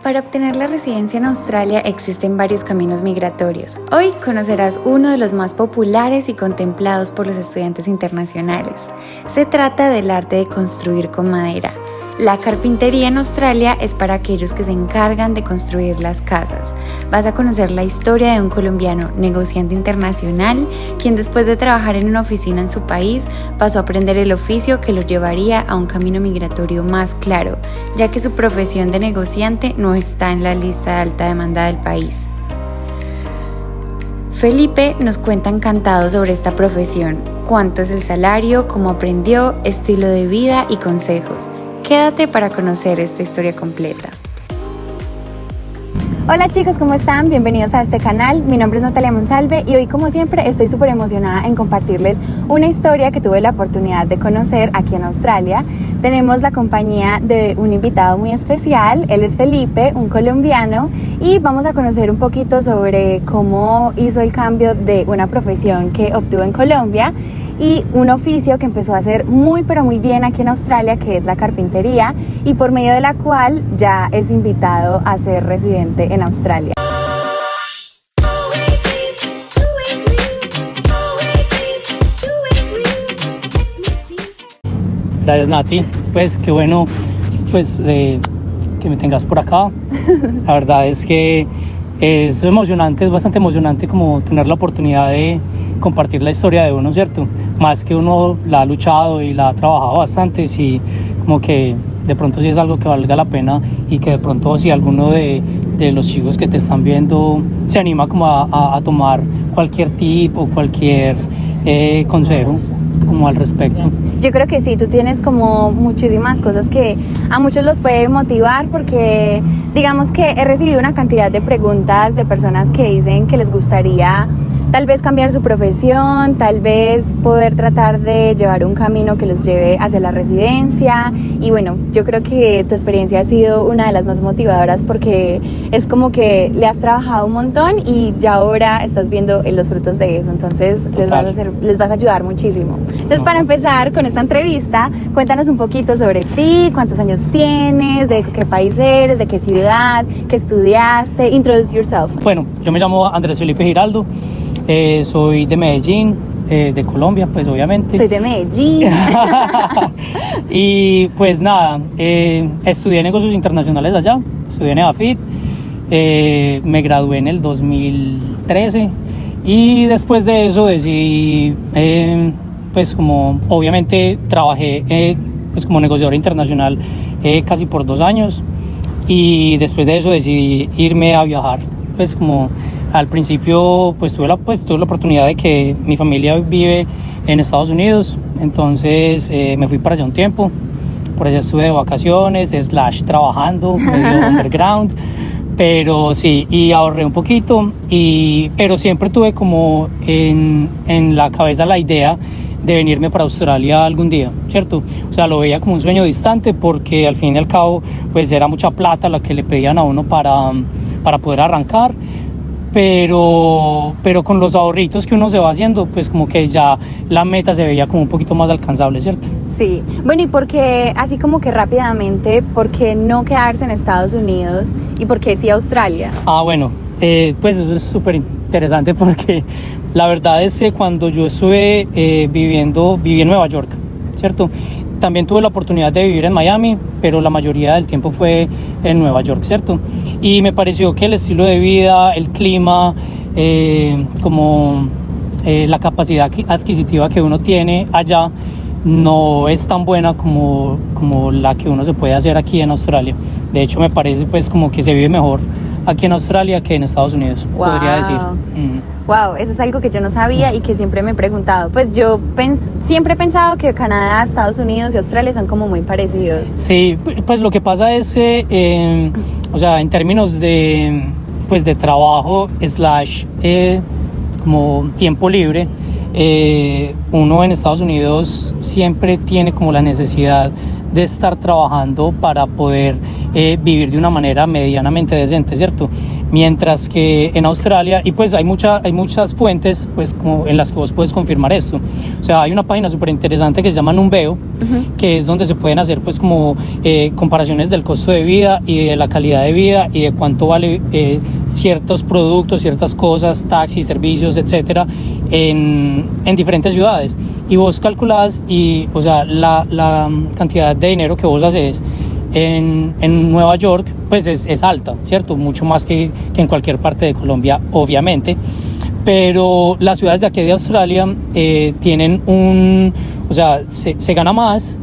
Para obtener la residencia en Australia existen varios caminos migratorios. Hoy conocerás uno de los más populares y contemplados por los estudiantes internacionales. Se trata del arte de construir con madera. La carpintería en Australia es para aquellos que se encargan de construir las casas. Vas a conocer la historia de un colombiano negociante internacional, quien después de trabajar en una oficina en su país, pasó a aprender el oficio que lo llevaría a un camino migratorio más claro, ya que su profesión de negociante no está en la lista de alta demanda del país. Felipe nos cuenta encantado sobre esta profesión, cuánto es el salario, cómo aprendió, estilo de vida y consejos. Quédate para conocer esta historia completa. Hola chicos, ¿cómo están? Bienvenidos a este canal. Mi nombre es Natalia Monsalve y hoy, como siempre, estoy súper emocionada en compartirles una historia que tuve la oportunidad de conocer aquí en Australia. Tenemos la compañía de un invitado muy especial. Él es Felipe, un colombiano, y vamos a conocer un poquito sobre cómo hizo el cambio de una profesión que obtuvo en Colombia y un oficio que empezó a hacer muy pero muy bien aquí en Australia, que es la carpintería, y por medio de la cual ya es invitado a ser residente en Australia. Gracias, Nati, pues qué bueno pues que me tengas por acá. La verdad es que es emocionante, es bastante emocionante como tener la oportunidad de compartir la historia de uno, ¿cierto? Más que uno la ha luchado y la ha trabajado bastante, sí, como que de pronto sí es algo que valga la pena y que de pronto si alguno de los chicos que te están viendo se anima como a tomar cualquier tip o cualquier consejo como al respecto. Yo creo que sí, tú tienes como muchísimas cosas que a muchos los puede motivar, porque digamos que he recibido una cantidad de preguntas de personas que dicen que les gustaría tal vez cambiar su profesión, tal vez poder tratar de llevar un camino que los lleve hacia la residencia. Y bueno, yo creo que tu experiencia ha sido una de las más motivadoras, porque es como que le has trabajado un montón y ya ahora estás viendo los frutos de eso. Entonces les vas a ayudar muchísimo. Entonces, para empezar con esta entrevista, cuéntanos un poquito sobre ti, cuántos años tienes, de qué país eres, de qué ciudad, qué estudiaste. Introduce yourself. Bueno, yo me llamo Andrés Felipe Giraldo. Soy de Medellín, de Colombia, pues obviamente. Soy de Medellín. Y pues nada, estudié negocios internacionales allá, estudié en EAFIT, me gradué en el 2013 y después de eso decidí, pues como obviamente trabajé pues como negociador internacional casi por 2 años, y después de eso decidí irme a viajar, pues como... Al principio pues tuve la oportunidad de que mi familia vive en Estados Unidos, entonces me fui para allá un tiempo, por allá estuve de vacaciones, trabajando, medio underground, pero sí, y ahorré un poquito, pero siempre tuve como en la cabeza la idea de venirme para Australia algún día, ¿cierto? O sea, lo veía como un sueño distante, porque al fin y al cabo pues era mucha plata la que le pedían a uno para poder arrancar. Pero con los ahorritos que uno se va haciendo, pues como que ya la meta se veía como un poquito más alcanzable, ¿cierto? Sí, bueno, y porque así como que rápidamente, ¿por qué no quedarse en Estados Unidos y por qué sí Australia? Bueno, pues eso es súper interesante, porque la verdad es que cuando yo estuve viví en Nueva York, ¿cierto? También tuve la oportunidad de vivir en Miami, pero la mayoría del tiempo fue en Nueva York, ¿cierto? Y me pareció que el estilo de vida, el clima, la capacidad adquisitiva que uno tiene allá no es tan buena como la que uno se puede hacer aquí en Australia. De hecho, me parece pues como que se vive mejor aquí en Australia que en Estados Unidos, wow. Podría decir. Wow, eso es algo que yo no sabía y que siempre me he preguntado. Pues yo siempre he pensado que Canadá, Estados Unidos y Australia son como muy parecidos. Sí, pues lo que pasa es o sea, en términos de trabajo como tiempo libre, uno en Estados Unidos siempre tiene como la necesidad de estar trabajando para poder vivir de una manera medianamente decente, ¿cierto? mientras que en Australia, y pues hay muchas fuentes pues como en las que vos puedes confirmar esto. O sea, hay una página súper interesante que se llama Numbeo, que es donde se pueden hacer pues como comparaciones del costo de vida y de la calidad de vida y de cuánto vale ciertos productos, ciertas cosas, taxis, servicios, etcétera, en diferentes ciudades. Y vos calculás y, o sea, la cantidad de dinero que vos haces en Nueva York pues es alta, ¿cierto? Mucho más que en cualquier parte de Colombia, obviamente. Pero las ciudades de aquí de Australia tienen o sea, se gana más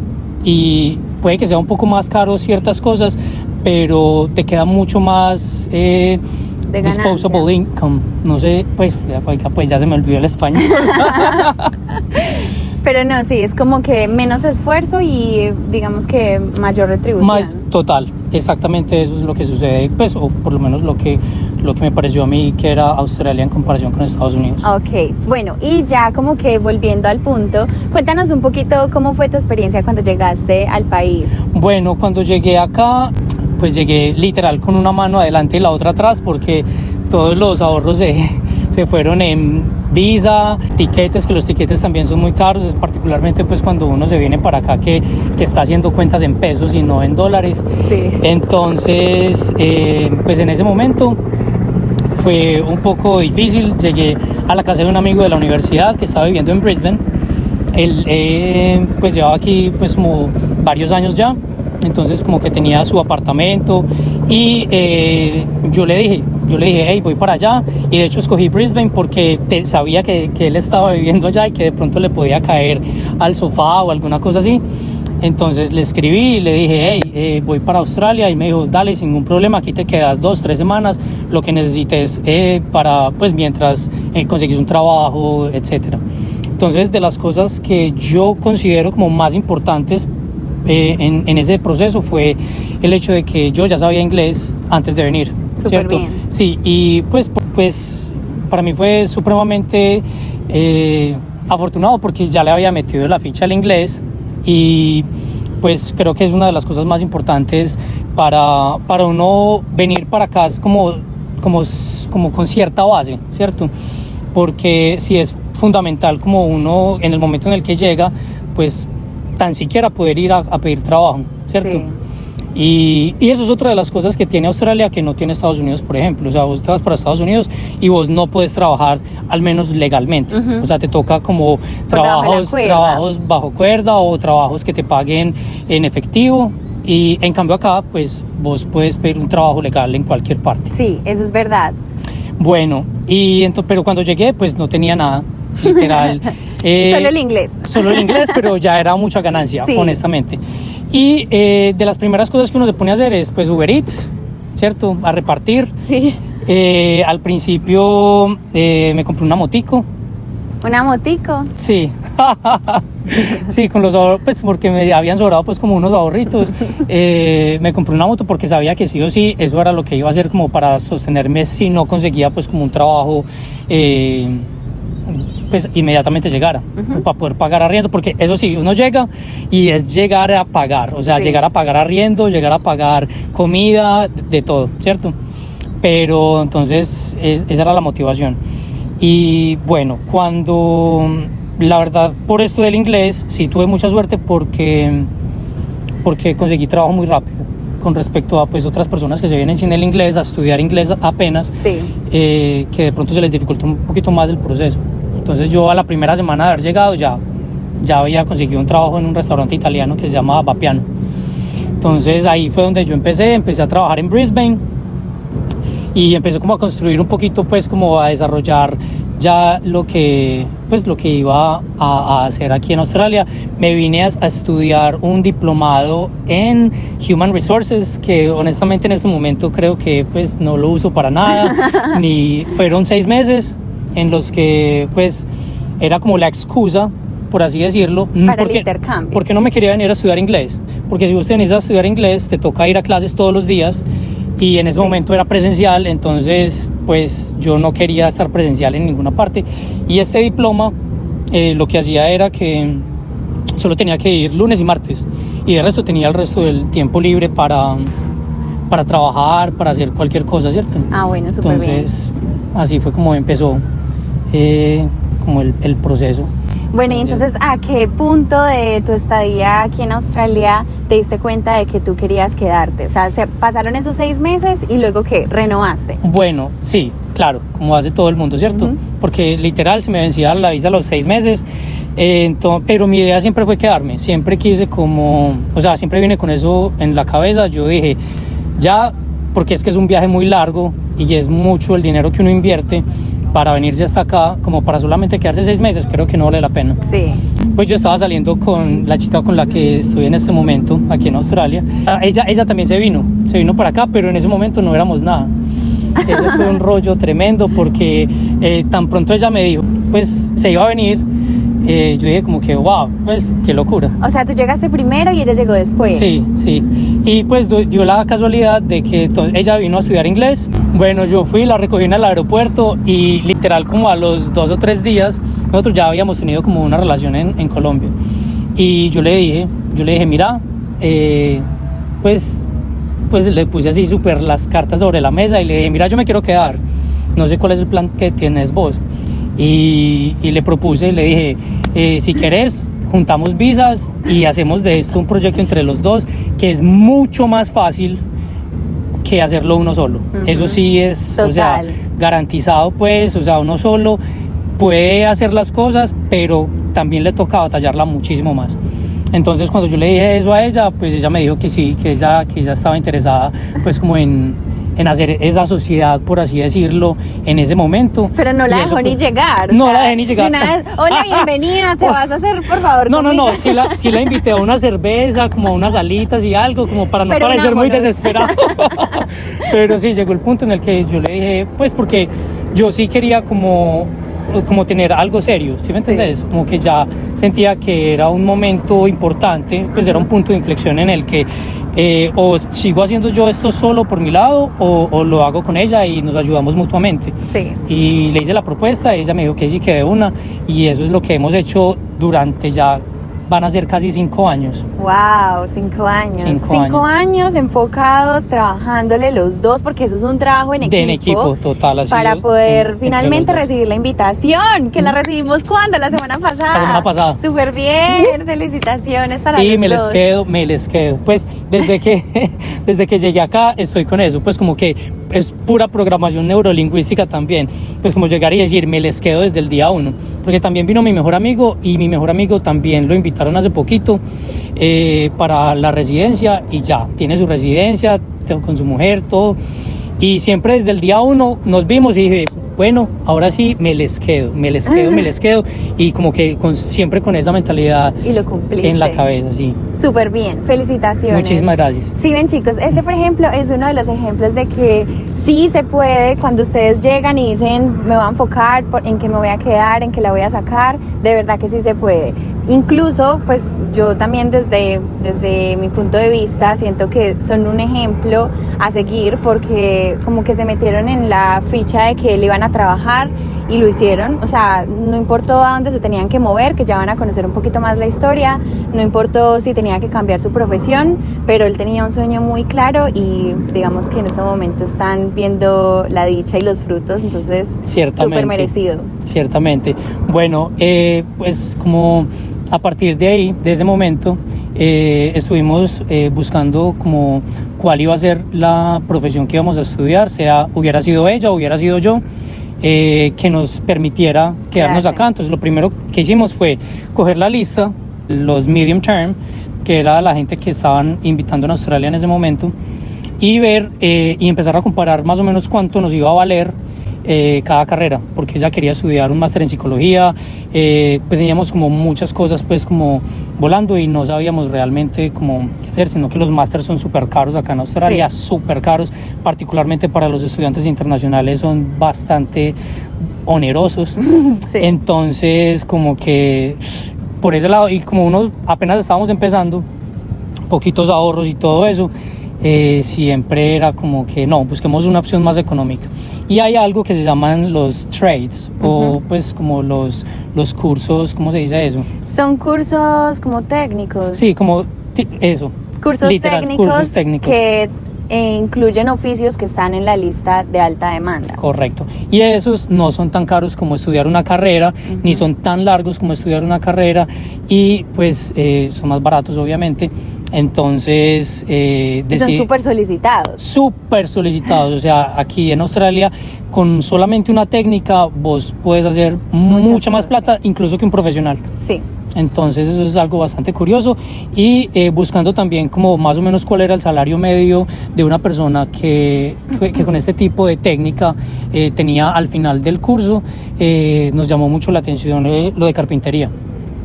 y puede que sea un poco más caro ciertas cosas, pero te queda mucho más disposable income. No sé, pues ya se me olvidó el español. Pero no, sí, es como que menos esfuerzo y digamos que mayor retribución. Total, exactamente eso es lo que sucede, pues, o por lo menos lo que me pareció a mí que era Australia en comparación con Estados Unidos. Ok, bueno, y ya como que volviendo al punto, cuéntanos un poquito cómo fue tu experiencia cuando llegaste al país. Bueno, cuando llegué acá, pues llegué literal con una mano adelante y la otra atrás porque todos los ahorros se fueron en visa, tiquetes, que los tiquetes también son muy caros, es particularmente pues cuando uno se viene para acá que está haciendo cuentas en pesos y no en dólares. Sí. Entonces, pues en ese momento fue un poco difícil. Llegué a la casa de un amigo de la universidad que estaba viviendo en Brisbane. Él pues llevaba aquí pues como varios años ya, entonces como que tenía su apartamento y yo le dije, hey, voy para allá, y de hecho escogí Brisbane porque sabía que él estaba viviendo allá y que de pronto le podía caer al sofá o alguna cosa así. Entonces le escribí y le dije, hey, voy para Australia, y me dijo, dale, sin ningún problema, aquí te quedas 2-3 semanas, lo que necesites para, pues mientras consigues un trabajo, etcétera. Entonces, de las cosas que yo considero como más importantes en ese proceso fue el hecho de que yo ya sabía inglés antes de venir. Súper ¿cierto? bien. Sí, y pues para mí fue supremamente afortunado porque ya le había metido la ficha al inglés, y pues creo que es una de las cosas más importantes para uno venir para acá, es como con cierta base, ¿cierto? Porque sí es fundamental como uno en el momento en el que llega, pues tan siquiera poder ir a pedir trabajo, ¿cierto? Sí. Y eso es otra de las cosas que tiene Australia que no tiene Estados Unidos, por ejemplo. O sea, vos te vas para Estados Unidos y vos no puedes trabajar, al menos legalmente. O sea, te toca como trabajos bajo cuerda o trabajos que te paguen en efectivo. Y en cambio acá, pues vos puedes pedir un trabajo legal en cualquier parte. Sí, eso es verdad. Bueno, pero cuando llegué, pues no tenía nada, literal. Solo el inglés. Solo el inglés, pero ya era mucha ganancia, Sí. honestamente. Y de las primeras cosas que uno se pone a hacer es pues Uber Eats, ¿cierto? A repartir. Sí. Al principio me compré una motico. ¿Una motico? Sí. Sí, con los ahorros, pues porque me habían sobrado pues como unos ahorritos. Me compré una moto porque sabía que sí o sí eso era lo que iba a hacer como para sostenerme si no conseguía pues como un trabajo pues inmediatamente llegara, para poder pagar arriendo, porque eso sí, uno llega y es llegar a pagar, o sea, Sí. llegar a pagar arriendo, llegar a pagar comida, de todo, ¿cierto? Pero entonces esa era la motivación. Y bueno, la verdad, por esto del inglés, sí tuve mucha suerte porque conseguí trabajo muy rápido con respecto a pues otras personas que se vienen sin el inglés, a estudiar inglés apenas, Sí. que de pronto se les dificulta un poquito más el proceso. Entonces yo a la primera semana de haber llegado ya había conseguido un trabajo en un restaurante italiano que se llama Vapiano. Entonces ahí fue donde yo empecé a trabajar en Brisbane y empecé como a construir un poquito, pues como a desarrollar ya lo que iba a hacer aquí en Australia. Me vine a estudiar un diplomado en Human Resources, que honestamente en este momento creo que pues no lo uso para nada. Fueron 6 meses en los que pues era como la excusa, por así decirlo, Para el intercambio. porque no me quería venir a estudiar inglés, porque si vos te venís a estudiar inglés te toca ir a clases todos los días, y en ese momento era presencial, entonces pues yo no quería estar presencial en ninguna parte, y este diploma lo que hacía era que solo tenía que ir lunes y martes, y de resto tenía el resto del tiempo libre para para trabajar, para hacer cualquier cosa, ¿cierto? Ah, bueno, súper bien. Entonces, así fue como empezó como el proceso. Bueno, y entonces, ¿a qué punto de tu estadía aquí en Australia te diste cuenta de que tú querías quedarte? O sea, se pasaron esos 6 meses y luego ¿qué? ¿Renovaste? Bueno, sí, claro, como hace todo el mundo, ¿cierto? Ujú. Porque literal se me vencía la visa a los 6 meses, pero mi idea siempre fue quedarme, siempre quise como, o sea, siempre vine con eso en la cabeza, yo dije, ya, porque es que es un viaje muy largo y es mucho el dinero que uno invierte para venirse hasta acá, como para solamente quedarse 6 meses, creo que no vale la pena. Sí. Pues yo estaba saliendo con la chica con la que estoy en este momento, aquí en Australia. Ella también se vino para acá, pero en ese momento no éramos nada. Eso fue un rollo tremendo porque tan pronto ella me dijo, pues se iba a venir, yo dije como que, wow, pues qué locura. O sea, tú llegaste primero y ella llegó después. Sí. Y pues dio la casualidad de que ella vino a estudiar inglés. Bueno, yo fui, la recogí en el aeropuerto y literal como a los 2 o 3 días, nosotros ya habíamos tenido como una relación en Colombia. Y yo le dije, mira, pues le puse así súper las cartas sobre la mesa y le dije, mira, yo me quiero quedar, no sé cuál es el plan que tienes vos. Y le propuse, le dije, si querés, juntamos visas y hacemos de esto un proyecto entre los dos, que es mucho más fácil que hacerlo uno solo. Uh-huh. Eso sí es, o sea, garantizado, pues, o sea, uno solo puede hacer las cosas, pero también le toca batallarla muchísimo más. Entonces, cuando yo le dije eso a ella, pues ella me dijo que sí, que ella estaba interesada, pues, como en hacer esa sociedad, por así decirlo, en ese momento. Pero no la dejó ni llegar. No la dejé ni llegar. Hola, bienvenida, ¿te vas a hacer, por favor? No, sí la invité a una cerveza, como a unas alitas y algo, como para no parecer muy desesperado. Pero sí, llegó el punto en el que yo le dije, pues porque yo sí quería como tener algo serio, ¿sí me entendés? Sí. Como que ya sentía que era un momento importante, pues era un punto de inflexión en el que o sigo haciendo yo esto solo por mi lado o lo hago con ella y nos ayudamos mutuamente. Sí. Y le hice la propuesta, ella me dijo que sí, que de una, y eso es lo que hemos hecho durante ya van a ser casi 5 años. Wow, 5 años. 5 años enfocados, trabajándole los dos, porque eso es un trabajo en equipo. En equipo, total. Así para poder finalmente recibir la invitación, que la recibimos ¿cuándo? La semana pasada. La semana pasada. Súper bien, felicitaciones para los dos. Sí, me les quedo. Pues desde que llegué acá estoy con eso, pues como que es pura programación neurolingüística también. Pues como llegar y decir, me les quedo desde el día 1. Porque también vino mi mejor amigo y mi mejor amigo también lo invitaron hace poquito para la residencia y ya, tiene su residencia con su mujer, todo. Y siempre desde el día 1 nos vimos y dije, bueno, ahora sí me les quedo. Y como que siempre con esa mentalidad y lo cumpliste en la cabeza, sí. Súper bien, felicitaciones. Muchísimas gracias. Sí, ven chicos, por ejemplo es uno de los ejemplos de que sí se puede cuando ustedes llegan y dicen me voy a enfocar en que me voy a quedar, en que la voy a sacar, de verdad que sí se puede. Incluso, pues yo también desde mi punto de vista siento que son un ejemplo a seguir porque como que se metieron en la ficha de que le iban a trabajar y lo hicieron, o sea, no importó a dónde se tenían que mover, que ya van a conocer un poquito más la historia, no importó si tenía que cambiar su profesión, pero él tenía un sueño muy claro y digamos que en este momento están viendo la dicha y los frutos, entonces súper merecido. Ciertamente. Bueno, pues como a partir de ahí, de ese momento, estuvimos buscando como cuál iba a ser la profesión que íbamos a estudiar, hubiera sido ella o hubiera sido yo, que nos permitiera quedarnos acá. Entonces lo primero que hicimos fue coger la lista, los medium term, que era la gente que estaban invitando en Australia en ese momento, y ver y empezar a comparar más o menos cuánto nos iba a valer cada carrera, porque ella quería estudiar un máster en psicología, pues teníamos como muchas cosas pues como volando y no sabíamos realmente cómo qué hacer, sino que los másters son súper caros acá en Australia, súper caros, particularmente para los estudiantes internacionales son bastante onerosos. Sí. Entonces como que por ese lado, y como unos apenas estábamos empezando, poquitos ahorros y todo eso, siempre era como que no, busquemos una opción más económica. Y hay algo que se llaman los trades, o pues como los cursos, ¿cómo se dice eso? Son cursos como técnicos. Sí, como eso. Cursos técnicos que incluyen oficios que están en la lista de alta demanda. Correcto. Y esos no son tan caros como estudiar una carrera, ni son tan largos como estudiar una carrera, y pues son más baratos, obviamente. Entonces, son súper solicitados. Súper solicitados. O sea, aquí en Australia, con solamente una técnica, vos puedes hacer mucha más plata, incluso que un profesional. Sí. Entonces eso es algo bastante curioso, y buscando también como más o menos cuál era el salario medio de una persona que con este tipo de técnica tenía al final del curso. Nos llamó mucho la atención lo de carpintería.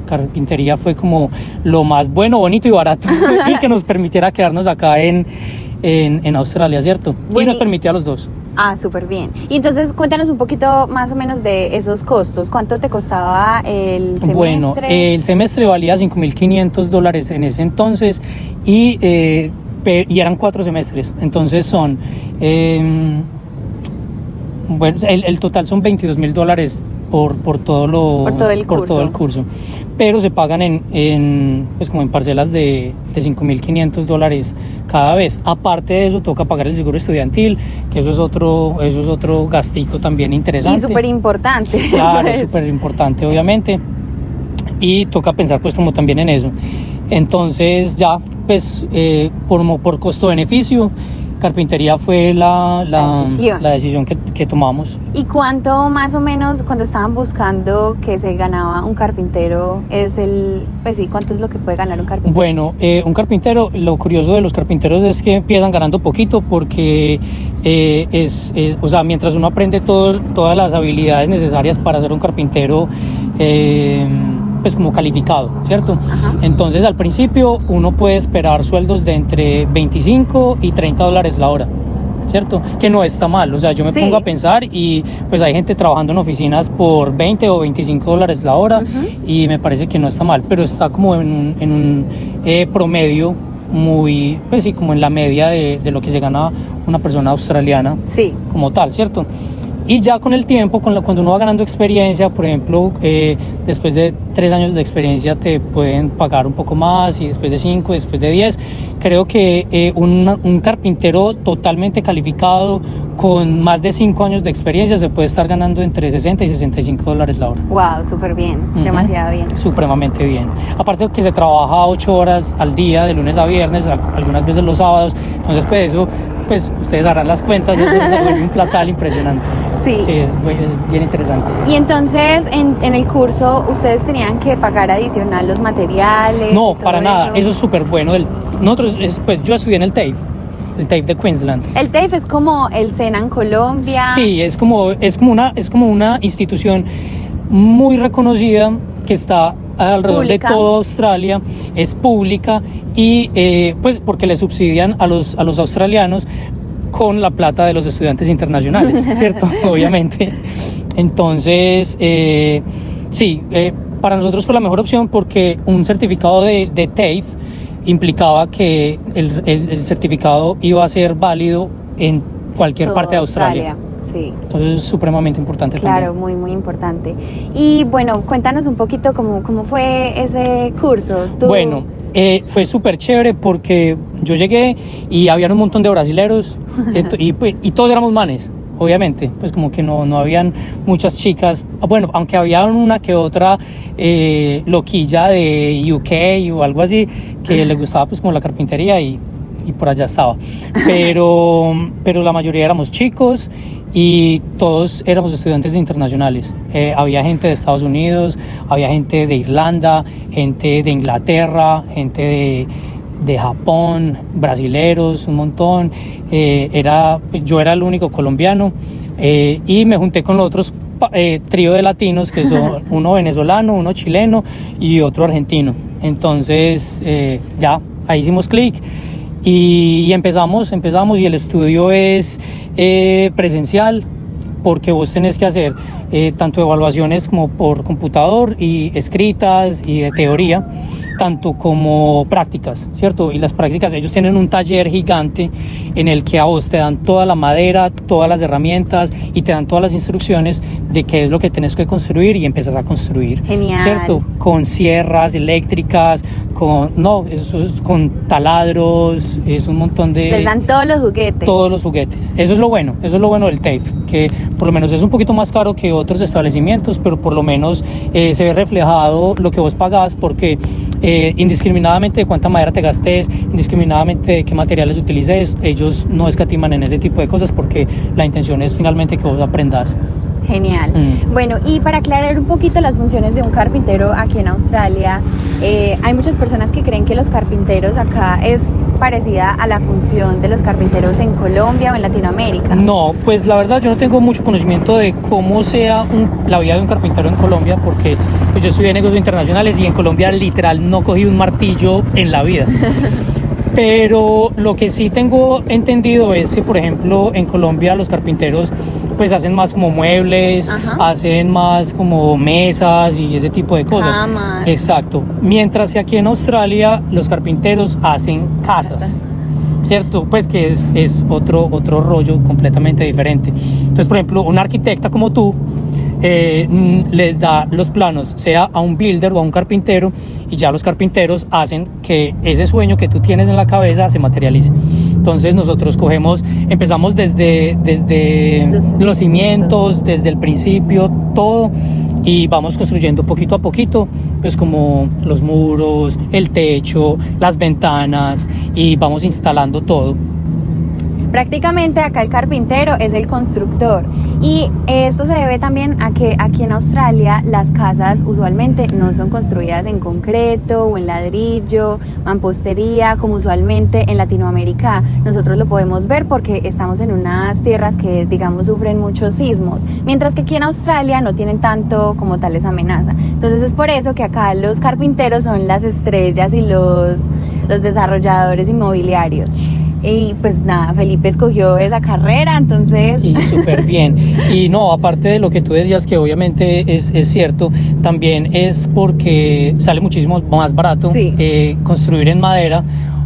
Carpintería fue como lo más bueno, bonito y barato y que nos permitiera quedarnos acá en Australia, ¿cierto? Bueno, y nos permitía a los dos. Ah, súper bien. Y entonces cuéntanos un poquito más o menos de esos costos. ¿Cuánto te costaba el semestre? Bueno, el semestre valía $5,500 en ese entonces, y eran 4 semestres. Entonces son, bueno, el total son $22,000 por todo el curso. Pero se pagan pues como en parcelas de $5,500 cada vez. Aparte de eso, toca pagar el seguro estudiantil, que eso es otro gastico también interesante. Y súper importante. Claro, súper importante, obviamente. Y toca pensar pues como también en eso. Entonces ya, pues por costo-beneficio, carpintería fue la decisión que tomamos. ¿Y cuánto más o menos, cuando estaban buscando que se ganaba un carpintero, cuánto es lo que puede ganar un carpintero? Bueno, un carpintero, lo curioso de los carpinteros es que empiezan ganando poquito, porque o sea, mientras uno aprende todas las habilidades necesarias para ser un carpintero, pues como calificado, ¿cierto? Ajá. Entonces al principio uno puede esperar sueldos de entre $25 y $30 la hora, ¿cierto? Que no está mal. O sea, yo me pongo a pensar, y pues hay gente trabajando en oficinas por $20 o $25 la hora, y me parece que no está mal, pero está como en un promedio muy, pues sí, como en la media de lo que se gana una persona australiana, sí, como tal, ¿cierto? Y ya con el tiempo, cuando uno va ganando experiencia, por ejemplo, después de 3 años de experiencia te pueden pagar un poco más, y después de 5, después de 10. Creo que un carpintero totalmente calificado con más de 5 años de experiencia se puede estar ganando entre $60 y $65 la hora. Wow, súper bien, demasiado bien. Supremamente bien. Aparte de que se trabaja 8 horas al día, de lunes a viernes, algunas veces los sábados. Entonces, pues eso, pues ustedes harán las cuentas, eso se vuelve un platal impresionante. Sí. Sí, es bien interesante. Y entonces en el curso ustedes tenían que pagar adicional los materiales. No, para nada, eso es súper bueno. Pues yo estudié en el TAFE de Queensland. El TAFE es como el SENA en Colombia. Sí, es como una institución muy reconocida que está alrededor de toda Australia, es pública, y pues porque le subsidian a los australianos con la plata de los estudiantes internacionales, ¿cierto? Obviamente. Entonces, sí, para nosotros fue la mejor opción, porque un certificado de TAFE implicaba que el certificado iba a ser válido en cualquier parte de Australia. Sí. Entonces es supremamente importante. Claro, también. muy, muy importante. Y bueno, cuéntanos un poquito cómo fue ese curso. Bueno, fue súper chévere, porque yo llegué y habían un montón de brasileros y todos éramos manes, obviamente, pues como que no habían muchas chicas, bueno, aunque había una que otra loquilla de UK o algo así, que le gustaba pues como la carpintería, y por allá estaba, pero la mayoría éramos chicos, y todos éramos estudiantes internacionales. Había gente de Estados Unidos, había gente de Irlanda, gente de Inglaterra, gente de Japón, brasileros, un montón. Yo era el único colombiano, y me junté con los otros trío de latinos, que son uno venezolano, uno chileno y otro argentino. Entonces ya ahí hicimos clic. Y empezamos, y el estudio es presencial, porque vos tenés que hacer tanto evaluaciones como por computador, y escritas y de teoría. tanto como prácticas, ¿cierto? Y las prácticas, ellos tienen un taller gigante en el que a vos te dan toda la madera, todas las herramientas y te dan todas las instrucciones de qué es lo que tienes que construir y empiezas a construir. Genial. ¿Cierto? Con sierras eléctricas, con taladros, es un montón de... Les dan todos los juguetes. Todos los juguetes. Eso es lo bueno del TAFE, que por lo menos es un poquito más caro que otros establecimientos, pero por lo menos se ve reflejado lo que vos pagás, porque indiscriminadamente de cuánta madera te gastes, indiscriminadamente de qué materiales utilices, ellos no escatiman en ese tipo de cosas, porque la intención es finalmente que vos aprendas. Genial. Bueno, y para aclarar un poquito las funciones de un carpintero aquí en Australia, hay muchas personas que creen que los carpinteros acá es parecida a la función de los carpinteros en Colombia o en Latinoamérica. No, pues la verdad yo no tengo mucho conocimiento de cómo sea la vida de un carpintero en Colombia, porque pues, yo estudié negocios internacionales y en Colombia literal no cogí un martillo en la vida. Pero lo que sí tengo entendido es que, por ejemplo, en Colombia los carpinteros pues hacen más como muebles, hacen más como mesas y ese tipo de cosas. Camas. Exacto. Mientras que aquí en Australia los carpinteros hacen casas. ¿Cierto? Pues que es otro rollo completamente diferente. Entonces, por ejemplo, una arquitecta como tú les da los planos, sea a un builder o a un carpintero, y ya los carpinteros hacen que ese sueño que tú tienes en la cabeza se materialice. Entonces nosotros empezamos desde los cimientos, desde el principio, todo, y vamos construyendo poquito a poquito, pues como los muros, el techo, las ventanas, y vamos instalando todo. Prácticamente acá el carpintero es el constructor, y esto se debe también a que aquí en Australia las casas usualmente no son construidas en concreto o en ladrillo, mampostería, como usualmente en Latinoamérica nosotros lo podemos ver porque estamos en unas tierras que digamos sufren muchos sismos, mientras que aquí en Australia no tienen tanto como tal esa amenaza. Entonces es por eso que acá los carpinteros son las estrellas y los desarrolladores inmobiliarios. Y pues nada, Felipe escogió esa carrera, entonces... Y súper bien. Y no, aparte de lo que tú decías, que obviamente es cierto, también es porque sale muchísimo más barato construir en madera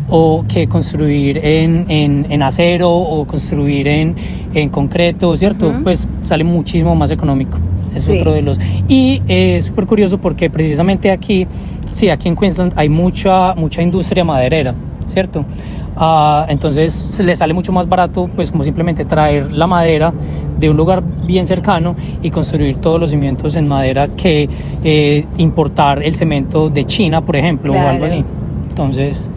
o que construir en acero o construir en concreto, ¿cierto? Pues sale muchísimo más económico. Es otro de los... Y es súper curioso porque precisamente aquí en Queensland hay mucha industria maderera, ¿cierto? Entonces se le sale mucho más barato pues como simplemente traer la madera de un lugar bien cercano y construir todos los cimientos en madera que importar el cemento de China, por ejemplo, o algo así. Entonces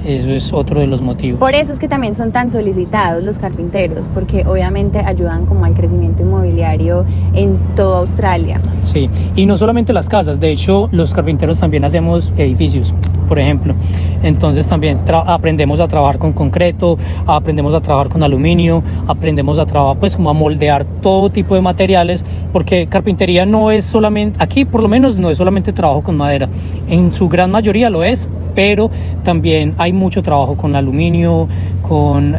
eso es otro de los motivos. Por eso es que también son tan solicitados los carpinteros, porque obviamente ayudan como al crecimiento inmobiliario en toda Australia. Sí, y no solamente las casas, de hecho los carpinteros también hacemos edificios, por ejemplo. Entonces también aprendemos a trabajar con concreto, aprendemos a trabajar con aluminio, aprendemos a trabajar pues como a moldear todo tipo de materiales, porque carpintería no es solamente, aquí por lo menos no es solamente trabajo con madera, en su gran mayoría lo es, pero también hay mucho trabajo con aluminio, con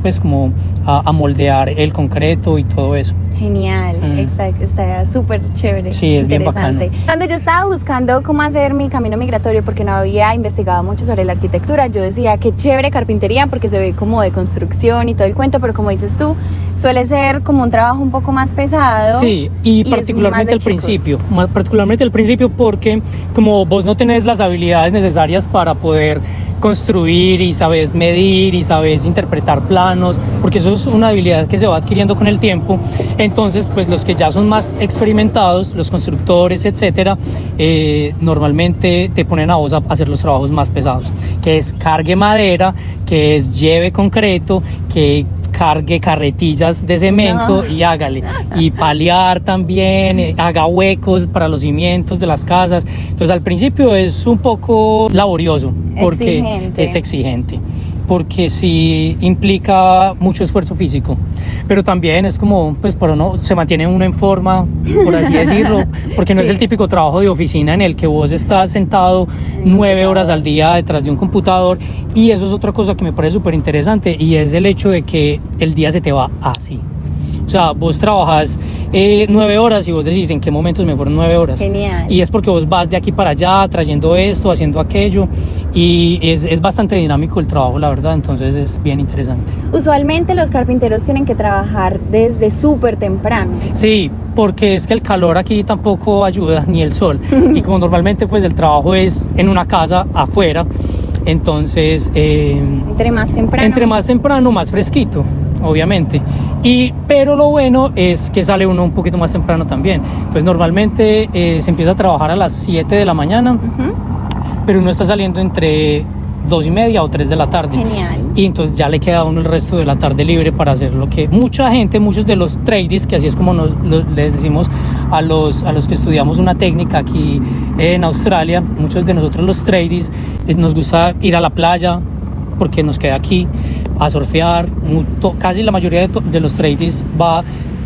pues como a moldear el concreto y todo eso. Genial, exacto, está súper chévere. Sí, es bien bacano. Cuando yo estaba buscando cómo hacer mi camino migratorio, porque no había investigado mucho sobre la arquitectura, yo decía qué chévere carpintería porque se ve como de construcción y todo el cuento, pero como dices tú, suele ser como un trabajo un poco más pesado. Sí, y particularmente al principio porque como vos no tenés las habilidades necesarias para poder construir y sabes medir y sabes interpretar planos, porque eso es una habilidad que se va adquiriendo con el tiempo. Entonces pues los que ya son más experimentados, los constructores, etcétera, normalmente te ponen a vos a hacer los trabajos más pesados, que es cargue madera, que es lleve concreto, que cargue carretillas de cemento y hágale, y paliar también, haga huecos para los cimientos de las casas. Entonces al principio es un poco laborioso porque es exigente, porque sí implica mucho esfuerzo físico, pero también es como, pues, pero no, se mantiene uno en forma, por así decirlo, porque no es el típico trabajo de oficina en el que vos estás sentado 9 horas al día detrás de un computador. Y eso es otra cosa que me parece súper interesante, y es el hecho de que el día se te va así. O sea, vos trabajás 9 horas y vos decís en qué momentos me fueron 9 horas. Genial. Y es porque vos vas de aquí para allá trayendo esto, haciendo aquello, y es bastante dinámico el trabajo, la verdad, entonces es bien interesante. Usualmente los carpinteros tienen que trabajar desde súper temprano. Sí, porque es que el calor aquí tampoco ayuda, ni el sol, y como normalmente pues el trabajo es en una casa afuera, entonces Entre más temprano, más fresquito, obviamente. Pero lo bueno es que sale uno un poquito más temprano también. Entonces normalmente se empieza a trabajar a las 7 de la mañana, pero uno está saliendo entre 2:30 o 3 de la tarde. Genial. Y entonces ya le queda a uno el resto de la tarde libre para hacer lo que muchos de los tradies, que así es como les decimos a los que estudiamos una técnica aquí en Australia, muchos de nosotros los tradies nos gusta ir a la playa porque nos queda aquí a surfear. Casi la mayoría de los tradies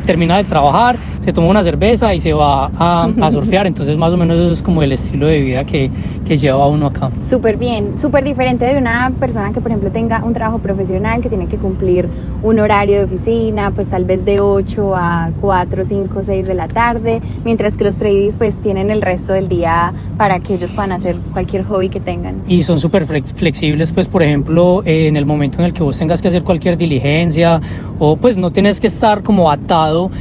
termina de trabajar, se toma una cerveza y se va a surfear. Entonces más o menos eso es como el estilo de vida que lleva uno acá. Súper bien, súper diferente de una persona que por ejemplo tenga un trabajo profesional que tiene que cumplir un horario de oficina, pues tal vez de 8 a 4, 5, 6 de la tarde, mientras que los tradies pues tienen el resto del día para que ellos puedan hacer cualquier hobby que tengan. Y son súper flexibles, pues por ejemplo en el momento en el que vos tengas que hacer cualquier diligencia, o pues no tienes que estar como atado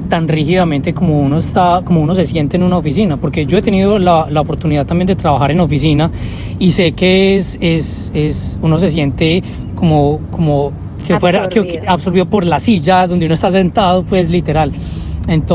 tan rígidamente como uno se siente en una oficina, porque yo he tenido la oportunidad también de trabajar en oficina y sé que uno se siente como que fuera absorbido por la silla donde uno está sentado, pues literal.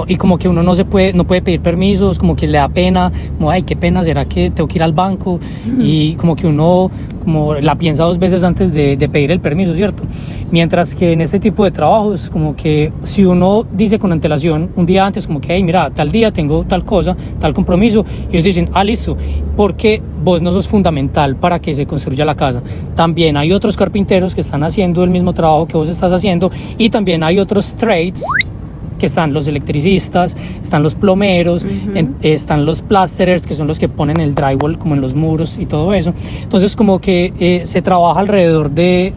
Y como que uno no puede pedir permisos, como que le da pena, como ay, qué pena, será que tengo que ir al banco, y como que uno como la piensa 2 veces antes de pedir el permiso, ¿cierto? Mientras que en este tipo de trabajos, como que si uno dice con antelación un día antes, como que hey, mira, tal día tengo tal cosa, tal compromiso, y ellos dicen, listo, porque vos no sos fundamental para que se construya la casa. También hay otros carpinteros que están haciendo el mismo trabajo que vos estás haciendo, y también hay otros trades, que están los electricistas, están los plomeros, están los plasterers, que son los que ponen el drywall como en los muros y todo eso. Entonces como que se trabaja alrededor de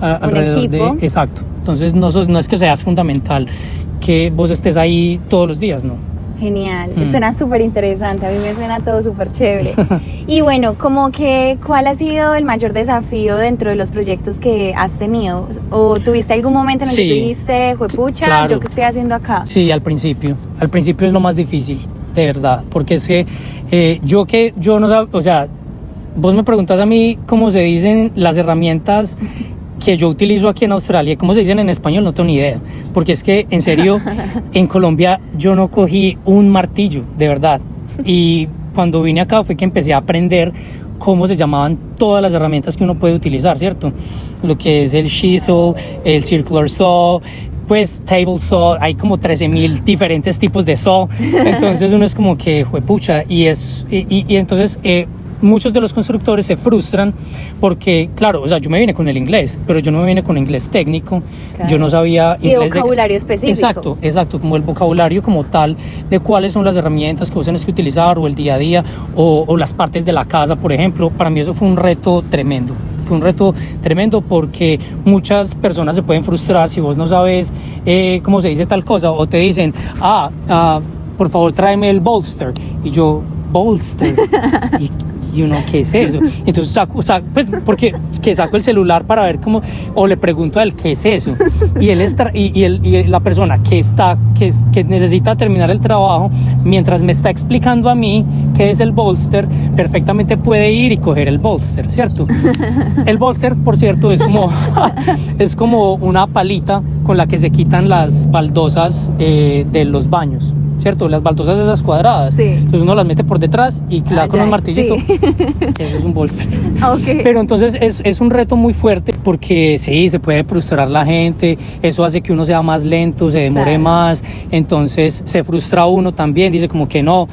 exacto. Entonces no es que seas fundamental que vos estés ahí todos los días, ¿no? Genial, suena súper interesante, a mí me suena todo súper chévere. Y bueno, ¿cuál ha sido el mayor desafío dentro de los proyectos que has tenido? ¿O tuviste algún momento en el que tú dijiste, juepucha, claro, yo qué estoy haciendo acá? Sí, al principio es lo más difícil, de verdad, porque es que yo no sabía, o sea, vos me preguntas a mí cómo se dicen las herramientas que yo utilizo aquí en Australia, cómo se dicen en español, no tengo ni idea, porque es que en serio en Colombia yo no cogí un martillo, de verdad, y cuando vine acá fue que empecé a aprender cómo se llamaban todas las herramientas que uno puede utilizar, ¿cierto? Lo que es el chisel, el circular saw, pues table saw, hay como 13,000 diferentes tipos de saw, entonces uno es como que juepucha, y entonces muchos de los constructores se frustran porque, claro, o sea, yo me vine con el inglés, pero yo no me vine con inglés técnico, claro. Yo no sabía inglés. Y vocabulario específico. Exacto, como el vocabulario como tal, de cuáles son las herramientas que vos tenés que utilizar, o el día a día, o las partes de la casa, por ejemplo. Para mí eso fue un reto tremendo. Fue un reto tremendo porque muchas personas se pueden frustrar si vos no sabes cómo se dice tal cosa, o te dicen, por favor tráeme el bolster, y yo, bolster, y uno, ¿qué es eso? Entonces pues porque saco el celular para ver cómo, o le pregunto a él, ¿qué es eso? Y la persona que necesita terminar el trabajo, mientras me está explicando a mí qué es el bolster, perfectamente puede ir y coger el bolster, ¿cierto? El bolster, por cierto, es como una palita con la que se quitan las baldosas de los baños, ¿cierto? Las baldosas esas cuadradas. Sí. Entonces uno las mete por detrás y clava con un martillito. Sí. Eso es un bolster. Okay. Pero entonces es un reto muy fuerte porque sí, se puede frustrar la gente. Eso hace que uno sea más lento, se demore más. Entonces se frustra uno también. Dice como que no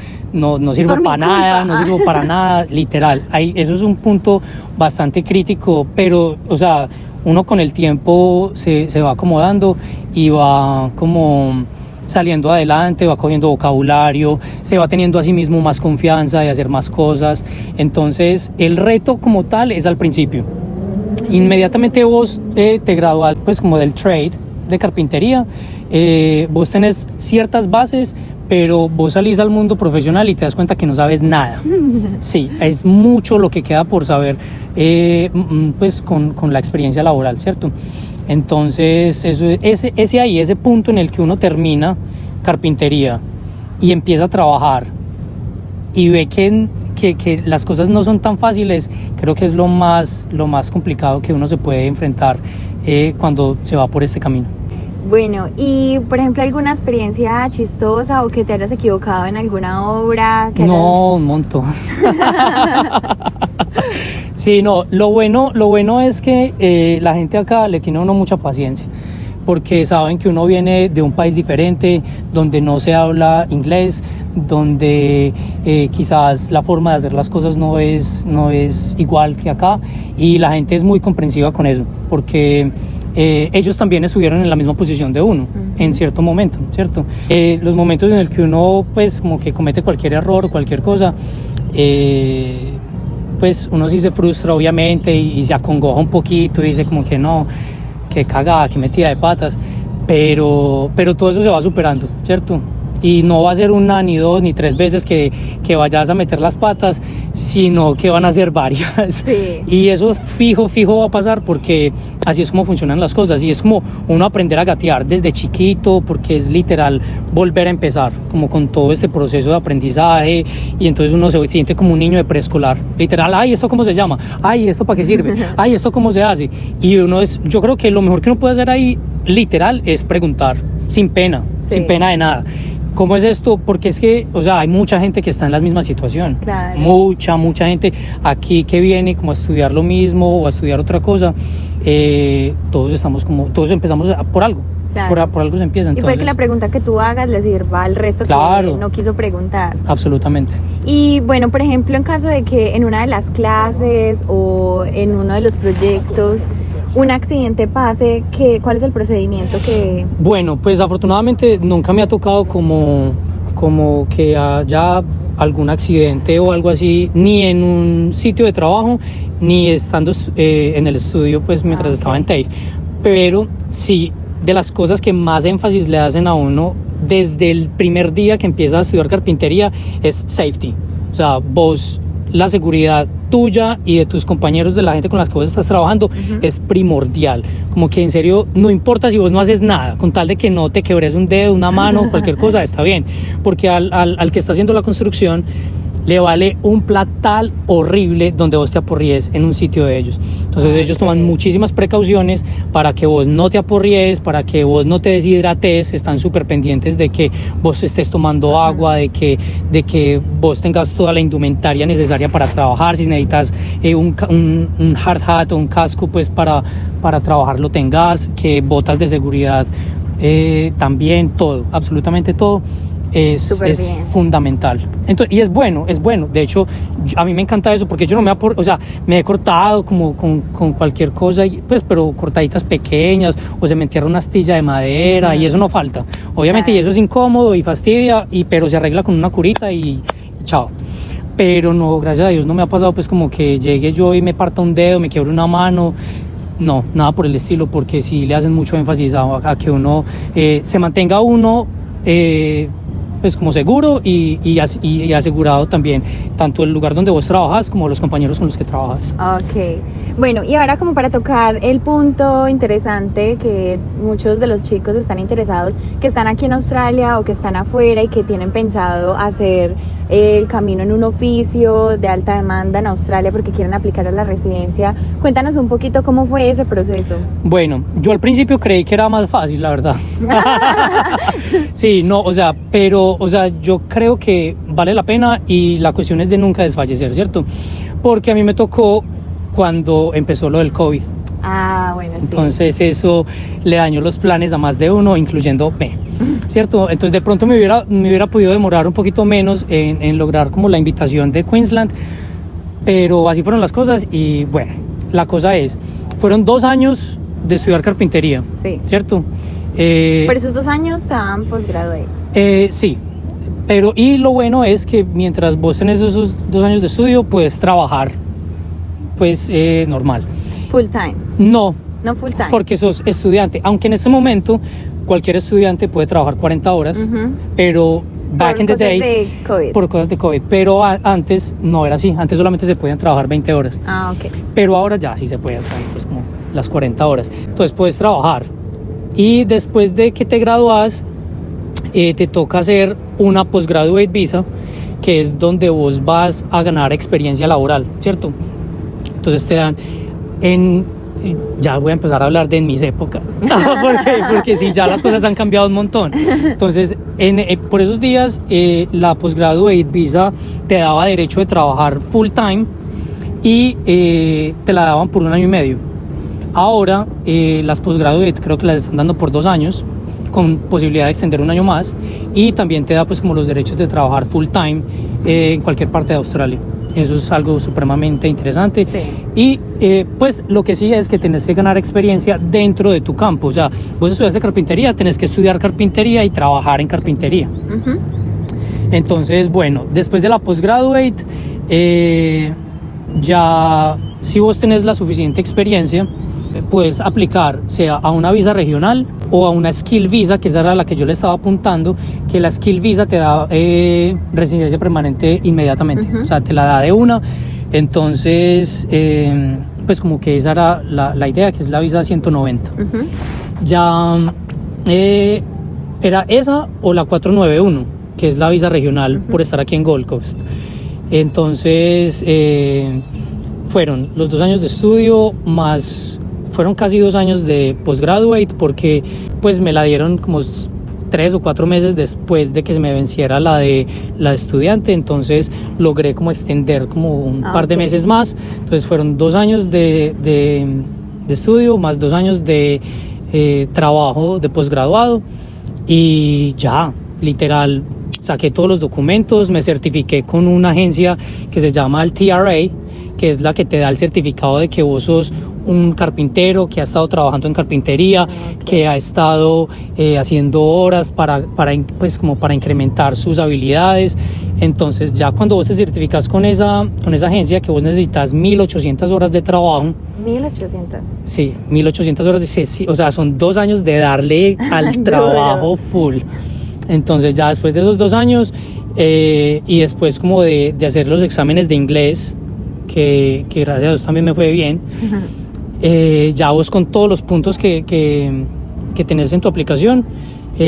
sirvo para nada, no sirvo para nada. Literal. Eso es un punto bastante crítico. Pero, o sea, uno con el tiempo se va acomodando y va como saliendo adelante, va cogiendo vocabulario, se va teniendo a sí mismo más confianza de hacer más cosas. Entonces el reto como tal es al principio. Inmediatamente vos te gradúas pues como del trade, de carpintería, vos tenés ciertas bases, pero vos salís al mundo profesional y te das cuenta que no sabes nada. Sí, es mucho lo que queda por saber, pues con la experiencia laboral, ¿cierto? Entonces, ese punto en el que uno termina carpintería y empieza a trabajar y ve que las cosas no son tan fáciles, creo que es lo más complicado que uno se puede enfrentar cuando se va por este camino. Bueno, y por ejemplo, ¿alguna experiencia chistosa o que te hayas equivocado en alguna obra? No, un montón. Sí, no, lo bueno es que la gente acá le tiene a uno mucha paciencia, porque saben que uno viene de un país diferente, donde no se habla inglés, donde quizás la forma de hacer las cosas no es igual que acá, y la gente es muy comprensiva con eso, porque ellos también estuvieron en la misma posición de uno, en cierto momento, ¿cierto? Los momentos en el que uno, pues, como que comete cualquier error o cualquier cosa, pues uno sí se frustra, obviamente, y se acongoja un poquito y dice como que no, qué cagada, qué metida de patas, pero todo eso se va superando, ¿cierto? Y no va a ser una, ni dos, ni tres veces que vayas a meter las patas, sino que van a ser varias. Sí. Y eso fijo va a pasar, porque así es como funcionan las cosas. Y es como uno aprender a gatear desde chiquito, porque es literal volver a empezar, como con todo este proceso de aprendizaje. Y entonces uno se siente como un niño de preescolar. Literal, ay, ¿esto cómo se llama? Ay, ¿esto para qué sirve? Ay, ¿esto cómo se hace? Y yo creo que lo mejor que uno puede hacer ahí, literal, es preguntar, sin pena, Sí. sin pena de nada. ¿Cómo es esto? Porque es que, o sea, hay mucha gente que está en la misma situación. Claro. Mucha gente aquí que viene como a estudiar lo mismo o a estudiar otra cosa. Todos empezamos por algo. Claro. Por algo se empieza. Y Entonces, puede que la pregunta que tú hagas le sirva al resto Claro. que no quiso preguntar. Absolutamente. Y bueno, por ejemplo, en caso de que en una de las clases o en uno de los proyectos un accidente pase, ¿cuál es el procedimiento que...? Bueno, pues afortunadamente nunca me ha tocado como que haya algún accidente o algo así, ni en un sitio de trabajo, ni estando en el estudio, pues mientras estaba en TAFE. Pero sí, de las cosas que más énfasis le hacen a uno desde el primer día que empieza a estudiar carpintería es safety. O sea, la seguridad tuya y de tus compañeros, de la gente con las que vos estás trabajando, es primordial. Como que en serio, no importa si vos no haces nada, con tal de que no te quebres un dedo, una mano, cualquier cosa, está bien. Porque al que está haciendo la construcción le vale un platal horrible donde vos te aporries en un sitio de ellos. Entonces ellos toman muchísimas precauciones para que vos no te aporries, para que vos no te deshidrates, están súper pendientes de que vos estés tomando agua, de que vos tengas toda la indumentaria necesaria para trabajar. Si necesitas un hard hat o un casco, pues para trabajar lo tengas, que botas de seguridad, también todo, absolutamente todo. Es fundamental. Entonces, y es bueno. De hecho, a mí me encanta eso, porque yo no me he cortado como con cualquier cosa, pues, pero cortaditas pequeñas, o se me entierra una astilla de madera, y eso no falta. Obviamente, y eso es incómodo y fastidia, pero se arregla con una curita y chao. Pero no, gracias a Dios, no me ha pasado pues como que llegue yo y me parta un dedo, me quiebre una mano. No, nada por el estilo, porque sí le hacen mucho énfasis a que uno se mantenga uno pues como seguro y asegurado también, tanto el lugar donde vos trabajas como los compañeros con los que trabajas. Ok, bueno, y ahora como para tocar el punto interesante que muchos de los chicos están interesados, que están aquí en Australia o que están afuera y que tienen pensado hacer el camino en un oficio de alta demanda en Australia porque quieren aplicar a la residencia. Cuéntanos un poquito cómo fue ese proceso. Bueno, yo al principio creí que era más fácil, la verdad. Sí, no, pero yo creo que vale la pena, y la cuestión es de nunca desfallecer, ¿cierto? Porque a mí me tocó cuando empezó lo del COVID. Ah, bueno, sí. Entonces eso le dañó los planes a más de uno, incluyendo me, ¿cierto? Entonces de pronto me hubiera podido demorar un poquito menos en lograr como la invitación de Queensland, pero así fueron las cosas. Y bueno, la cosa fueron 2 años de estudiar carpintería, sí, ¿cierto? Por esos 2 años estaban postgraduate. Sí, pero y lo bueno es que mientras vos tenés esos 2 años de estudio, puedes trabajar, pues normal. Full time. No, No full time. porque sos estudiante, aunque en este momento cualquier estudiante puede trabajar 40 horas, pero back in the day, de COVID. por cosas de COVID, pero antes no era así, antes solamente se podían trabajar 20 horas, Ok. pero ahora ya sí se puede trabajar pues como las 40 horas, entonces puedes trabajar y después de que te gradúas te toca hacer una postgraduate visa, que es donde vos vas a ganar experiencia laboral, ¿cierto? Entonces te dan ya voy a empezar a hablar de en mis épocas, porque sí, ya las cosas han cambiado un montón. Entonces, por esos días, la postgraduate visa te daba derecho de trabajar full time y te la daban por 1 año y medio. Ahora, las postgraduate creo que las están dando por 2 años, con posibilidad de extender 1 año más, y también te da pues como los derechos de trabajar full time en cualquier parte de Australia. Eso es algo supremamente interesante. Sí. Y pues lo que sí es que tenés que ganar experiencia dentro de tu campo. O sea, vos estudiaste carpintería, tenés que estudiar carpintería y trabajar en carpintería. Entonces, bueno, después de la postgraduate, ya si vos tenés la suficiente experiencia, puedes aplicar sea a una visa regional o a una skill visa, que esa era la que yo le estaba apuntando, que la skill visa te da residencia permanente inmediatamente, o sea, te la da de una. Entonces, pues como que esa era la idea, que es la visa 190. Ya era esa o la 491, que es la visa regional por estar aquí en Gold Coast. Entonces, fueron los 2 años de estudio más... Fueron casi 2 años de postgraduate, porque pues me la dieron como 3 o 4 meses después de que se me venciera la de estudiante. Entonces logré como extender como un par de meses más. Entonces fueron 2 años de estudio más 2 años de trabajo de posgraduado, y ya, literal, saqué todos los documentos, me certifiqué con una agencia que se llama el TRA, que es la que te da el certificado de que vos sos un carpintero que ha estado trabajando en carpintería, que ha estado haciendo horas pues como para incrementar sus habilidades. Entonces ya cuando vos te certificas con esa agencia, que vos necesitas 1800 horas de trabajo. 1800. Sí, 1800 horas sí, o sea, son 2 años de darle al trabajo full. Entonces ya después de esos 2 años y después como de hacer los exámenes de inglés, que gracias a Dios también me fue bien, ya vos con todos los puntos que tenés en tu aplicación,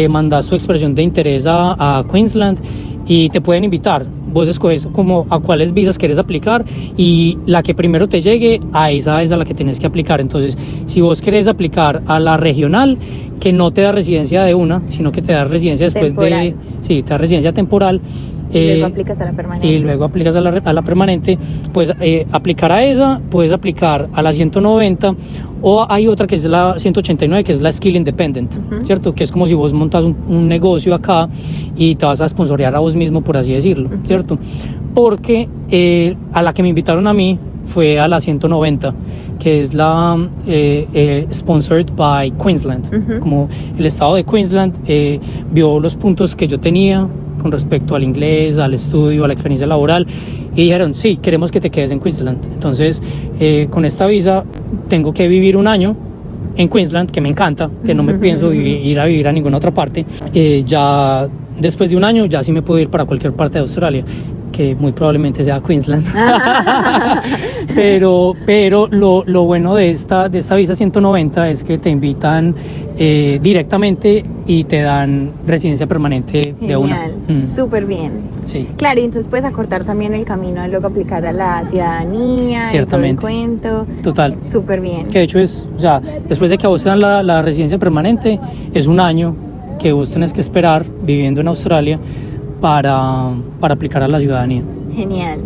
mandas tu expresión de interés a Queensland y te pueden invitar. Vos escoges como a cuáles visas quieres aplicar, y la que primero te llegue, a esa es a la que tienes que aplicar. Entonces, si vos querés aplicar a la regional, que no te da residencia de una, sino que te da residencia después temporal. Sí, te da residencia temporal. Y luego aplicas a la permanente. Y luego aplicas a la permanente, puedes aplicar a esa, puedes aplicar a la 190, o hay otra que es la 189, que es la Skill Independent, ¿cierto? Que es como si vos montas un negocio acá y te vas a sponsorear a vos mismo, por así decirlo, ¿cierto? Porque a la que me invitaron a mí fue a la 190, que es la sponsored by Queensland. Como el estado de Queensland vio los puntos que yo tenía con respecto al inglés, al estudio, a la experiencia laboral, y dijeron, sí, queremos que te quedes en Queensland. Entonces, con esta visa tengo que vivir 1 año en Queensland, que me encanta, que no me pienso ir a vivir a ninguna otra parte. Ya después de 1 año, ya sí me puedo ir para cualquier parte de Australia, que muy probablemente sea Queensland. pero lo bueno de esta visa 190 es que te invitan directamente y te dan residencia permanente. Genial, de una. Súper bien. Sí. Claro, y entonces puedes acortar también el camino a luego aplicar a la ciudadanía. Ciertamente. Y todo el cuento. Total. Súper bien. Que de hecho es, o sea, después de que a vos te dan la residencia permanente, es 1 año que vos tenés que esperar viviendo en Australia para aplicar a la ciudadanía. Genial.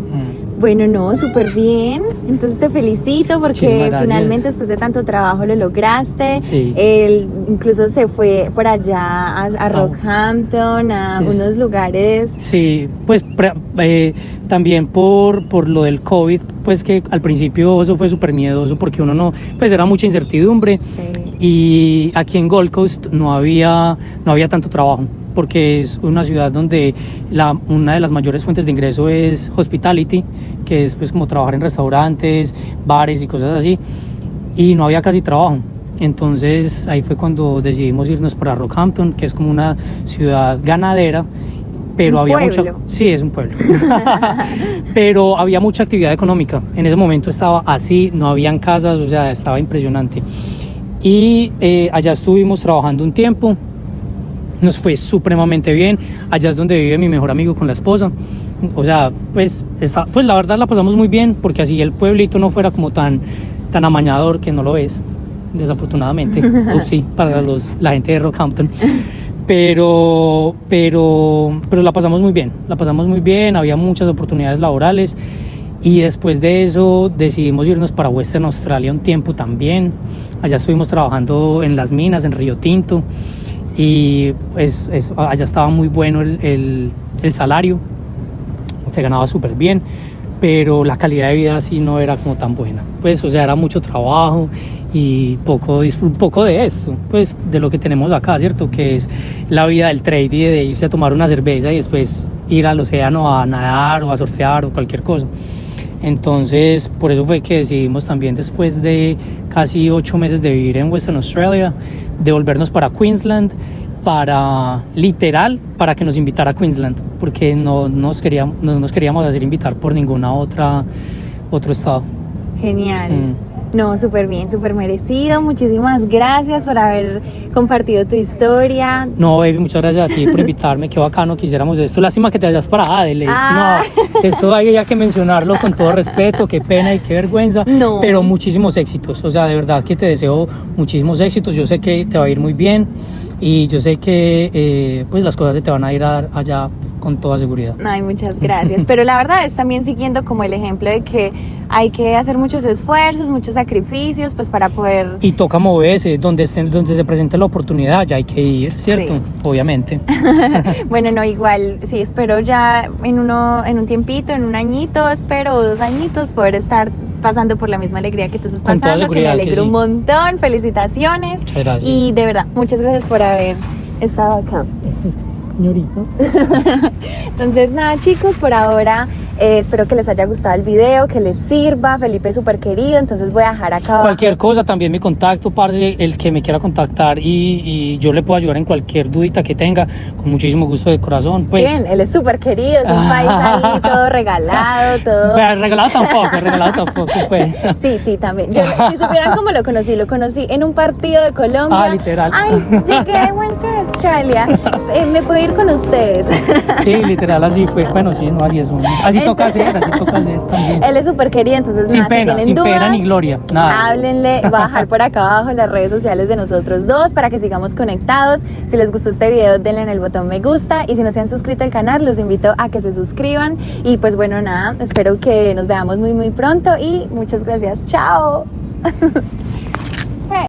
Bueno, no, súper bien. Entonces te felicito porque finalmente después de tanto trabajo lo lograste. Sí. Él incluso se fue por allá a Rockhampton, a unos lugares. Sí, pues también por lo del COVID, pues que al principio eso fue súper miedoso porque uno no, pues era mucha incertidumbre. Sí. Y aquí en Gold Coast no había tanto trabajo, porque es una ciudad donde una de las mayores fuentes de ingreso es hospitality, que es pues como trabajar en restaurantes, bares y cosas así, y no había casi trabajo. Entonces ahí fue cuando decidimos irnos para Rockhampton, que es como una ciudad ganadera, pero había mucha... Sí, es un pueblo. Pero había mucha actividad económica. En ese momento estaba así, no habían casas, o sea, estaba impresionante. Y allá estuvimos trabajando un tiempo, nos fue supremamente bien. Allá es donde vive mi mejor amigo con la esposa. O sea, pues la verdad la pasamos muy bien, porque así el pueblito no fuera como tan amañador, que no lo es, desafortunadamente. Sí, para la gente de Rockhampton. Pero la pasamos muy bien, había muchas oportunidades laborales, y después de eso decidimos irnos para Western Australia un tiempo también. Allá estuvimos trabajando en las minas, en Río Tinto, y allá estaba muy bueno el salario, se ganaba súper bien, pero la calidad de vida sí no era como tan buena, pues, o sea, era mucho trabajo y poco de esto, pues, de lo que tenemos acá, ¿cierto? Que es la vida del trade y de irse a tomar una cerveza y después ir al océano a nadar o a surfear o cualquier cosa. Entonces, por eso fue que decidimos también, después de casi 8 meses de vivir en Western Australia, devolvernos para Queensland, para que nos invitara a Queensland, porque no nos queríamos hacer invitar por ninguna otro estado. Genial. No, súper bien, súper merecido. Muchísimas gracias por haber compartido tu historia. No, baby, muchas gracias a ti por invitarme. Qué bacano que hiciéramos esto. Lástima que te vayas para Adelaide. No, eso había que mencionarlo con todo respeto. Qué pena y qué vergüenza. No. Pero muchísimos éxitos. O sea, de verdad que te deseo muchísimos éxitos. Yo sé que te va a ir muy bien. Y yo sé que pues las cosas se te van a ir a dar allá con toda seguridad. Ay, muchas gracias. Pero la verdad es también siguiendo como el ejemplo de que hay que hacer muchos esfuerzos, muchos sacrificios, pues para poder... Y toca moverse, donde se presente la oportunidad, ya hay que ir, ¿cierto? Sí. Obviamente. Bueno, no, igual, sí, espero ya en un tiempito, en un añito, espero 2 añitos, poder estar pasando por la misma alegría que tú estás pasando, que me alegro un montón. Felicitaciones. Muchas gracias. Y de verdad, muchas gracias por haber estado acá. Señorita. Entonces nada, chicos, por ahora espero que les haya gustado el video, que les sirva. Felipe es súper querido, entonces voy a dejar acá abajo. Cualquier cosa, también mi contacto, parce, el que me quiera contactar y yo le puedo ayudar en cualquier dudita que tenga, con muchísimo gusto de corazón. Pues. Bien, él es súper querido, es un país ahí todo regalado, todo. Pero regalado tampoco, pues. Sí, también. Yo, si supieran cómo lo conocí en un partido de Colombia. Ah, literal. Ay, llegué a Western Australia, me puedo ir con ustedes. Sí, literal, así fue. Bueno, sí, no, así toca hacer también. Él es súper querido, entonces sin nada, pena, si sin dudas, pena ni gloria, nada. Háblenle, voy a bajar por acá abajo las redes sociales de nosotros dos para que sigamos conectados. Si les gustó este video, denle en el botón me gusta, y si no se han suscrito al canal, los invito a que se suscriban. Y pues bueno, nada, espero que nos veamos muy muy pronto y muchas gracias. Chao.